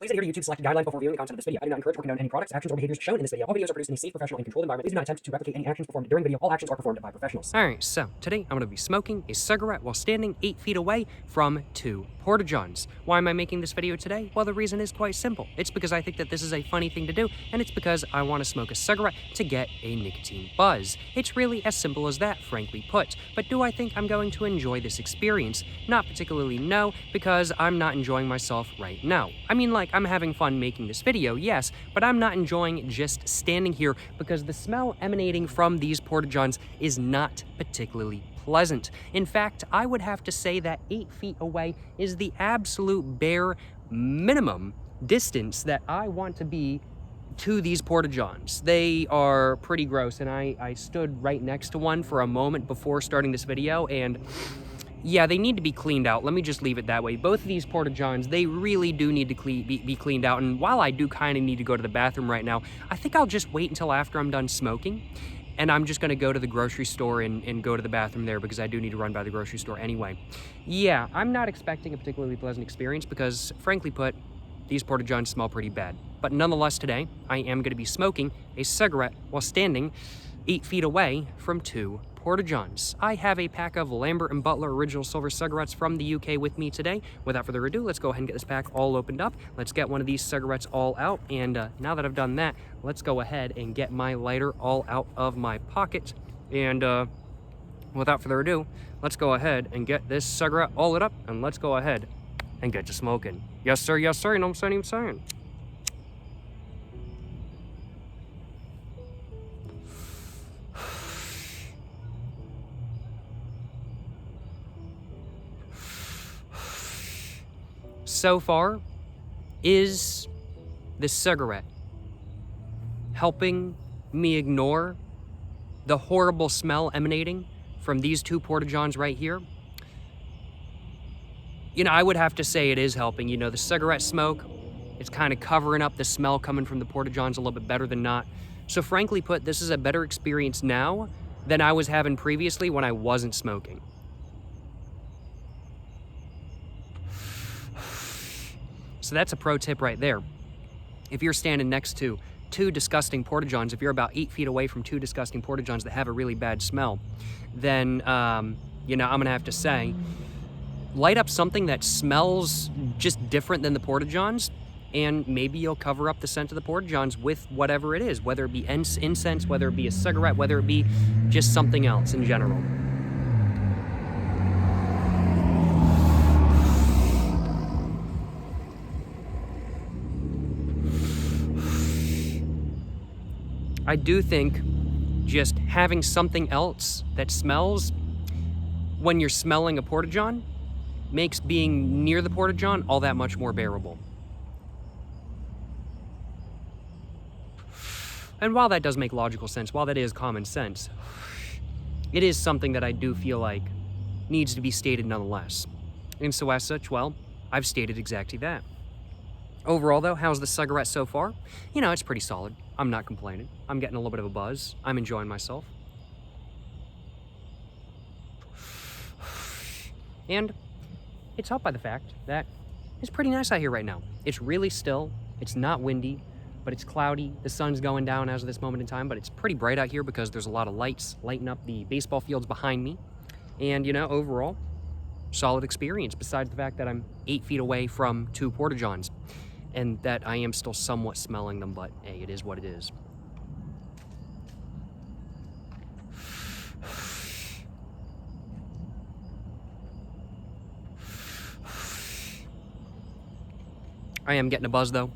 Please adhere to YouTube selected guidelines before viewing the content of this video. I do not encourage or condone any products, actions, or behaviors shown in this video. All videos are produced in a safe, professional, and controlled environment. Please do not attempt to replicate any actions performed during the video. All actions are performed by professionals. Alright, so today I'm going to be smoking a cigarette while standing 8 feet away from 2 Portajons. Why am I making this video today? Well, the reason is quite simple. It's because I think that this is a funny thing to do, and it's because I want to smoke a cigarette to get a nicotine buzz. It's really as simple as that, frankly put. But do I think I'm going to enjoy this experience? Not particularly, no, because I'm not enjoying myself right now. I mean, like, I'm having fun making this video, yes, but I'm not enjoying just standing here because the smell emanating from these Portajons is not particularly pleasant. In fact, I would have to say that 8 feet away is the absolute bare minimum distance that I want to be to these Portajons. They are pretty gross, and I stood right next to one for a moment before starting this video, and yeah, they need to be cleaned out. Let me just leave it that way. Both of these Portajons, they really do need to be cleaned out, and while I do kind of need to go to the bathroom right now, I think I'll just wait until after I'm done smoking, and I'm just going to go to the grocery store and go to the bathroom there because I do need to run by the grocery store anyway. Yeah, I'm not expecting a particularly pleasant experience because, frankly put, these Portajons smell pretty bad. But nonetheless, today, I am going to be smoking a cigarette while standing 8 feet away from 2 Portajons. I have a pack of Lambert & Butler original silver cigarettes from the UK with me today. Without further ado, let's go ahead and get this pack all opened up. Let's get one of these cigarettes all out, and now that I've done that, let's go ahead and get my lighter all out of my pocket. And without further ado, let's go ahead and get this cigarette all lit up, and let's go ahead and get to smoking. Yes, sir, you know what I'm saying? So far, is this cigarette helping me ignore the horrible smell emanating from these 2 Portajons right here? You know, I would have to say it is helping. You know, the cigarette smoke, it's kind of covering up the smell coming from the Portajons a little bit better than not. So frankly put, this is a better experience now than I was having previously when I wasn't smoking. So that's a pro tip right there. If you're standing next to 2 disgusting Portajons, if you're about 8 feet away from 2 disgusting Portajons that have a really bad smell, then, you know, I'm gonna have to say, light up something that smells just different than the Portajons, and maybe you'll cover up the scent of the Portajons with whatever it is, whether it be incense, whether it be a cigarette, whether it be just something else in general. I do think just having something else that smells when you're smelling a Portajon makes being near the Portajon all that much more bearable. And while that does make logical sense, while that is common sense, it is something that I do feel like needs to be stated nonetheless. And so as such, well, I've stated exactly that. Overall though, how's the cigarette so far? You know, it's pretty solid. I'm not complaining. I'm getting a little bit of a buzz. I'm enjoying myself. And it's helped by the fact that it's pretty nice out here right now. It's really still. It's not windy, but it's cloudy. The sun's going down as of this moment in time, but it's pretty bright out here because there's a lot of lights lighting up the baseball fields behind me. And, you know, overall, solid experience besides the fact that I'm 8 feet away from 2 Portajons. And that I am still somewhat smelling them, but hey, it is what it is. I am getting a buzz though.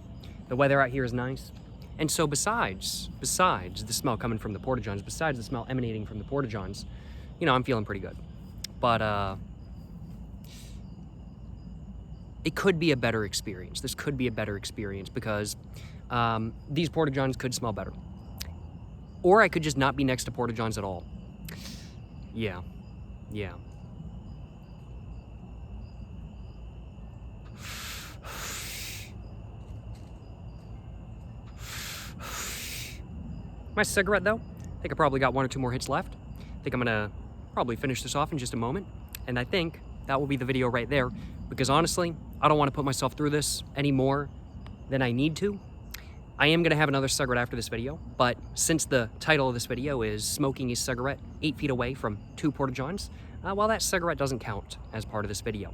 The weather out here is nice. And so besides the smell coming from the Portajons, besides the smell emanating from the Portajons, you know, I'm feeling pretty good. But it could be a better experience. This could be a better experience because these Portajons could smell better. Or I could just not be next to Portajons at all. Yeah. My cigarette though, I think I probably got 1 or 2 more hits left. I think I'm gonna probably finish this off in just a moment. And I think that will be the video right there because honestly, I don't want to put myself through this anymore than I need to. I am going to have another cigarette after this video, but since the title of this video is smoking a cigarette 8 feet away from 2 Portajons, well, that cigarette doesn't count as part of this video.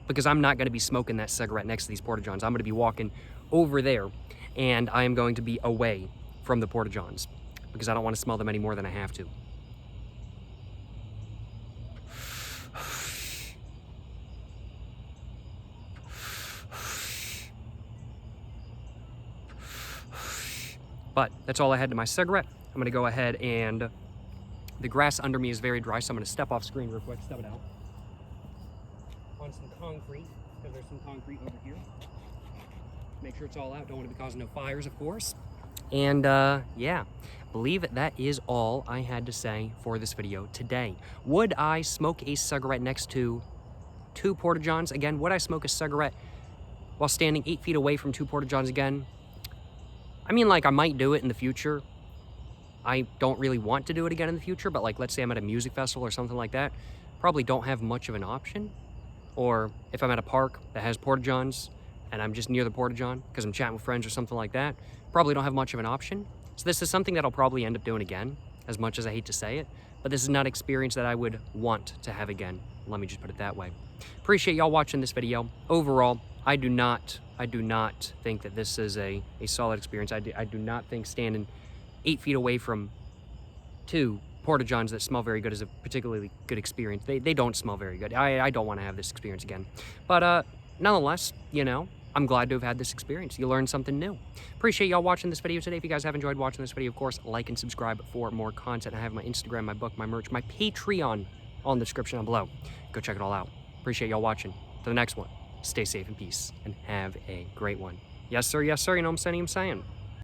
Because I'm not going to be smoking that cigarette next to these Portajons. I'm going to be walking over there, and I am going to be away from the Portajons because I don't want to smell them any more than I have to. But that's all I had to my cigarette. I'm going to go ahead and the grass under me is very dry, so I'm going to step off screen real quick, step it out on some concrete, because there's some concrete over here. Make sure it's all out. Don't want to be causing no fires, of course. And yeah, believe that is all I had to say for this video today. Would I smoke a cigarette next to 2 Portajons again? Would I smoke a cigarette while standing 8 feet away from 2 Portajons again? I mean, like, I might do it in the future. I don't really want to do it again in the future, but like, let's say I'm at a music festival or something like that, probably don't have much of an option. Or if I'm at a park that has Portajons and I'm just near the Portajon because I'm chatting with friends or something like that, probably don't have much of an option. So this is something that I'll probably end up doing again, as much as I hate to say it, but this is not an experience that I would want to have again. Let me just put it that way. Appreciate y'all watching this video. Overall, I do not think that this is a solid experience. I do not think standing 8 feet away from 2 Portajons that smell very good is a particularly good experience. They don't smell very good. I don't want to have this experience again. But nonetheless, you know, I'm glad to have had this experience. You learned something new. Appreciate y'all watching this video today. If you guys have enjoyed watching this video, of course, like and subscribe for more content. I have my Instagram, my book, my merch, my Patreon on the description down below. Go check it all out. Appreciate y'all watching. To the next one, stay safe and peace, and have a great one. Yes, sir. Yes, sir. You know what I'm saying?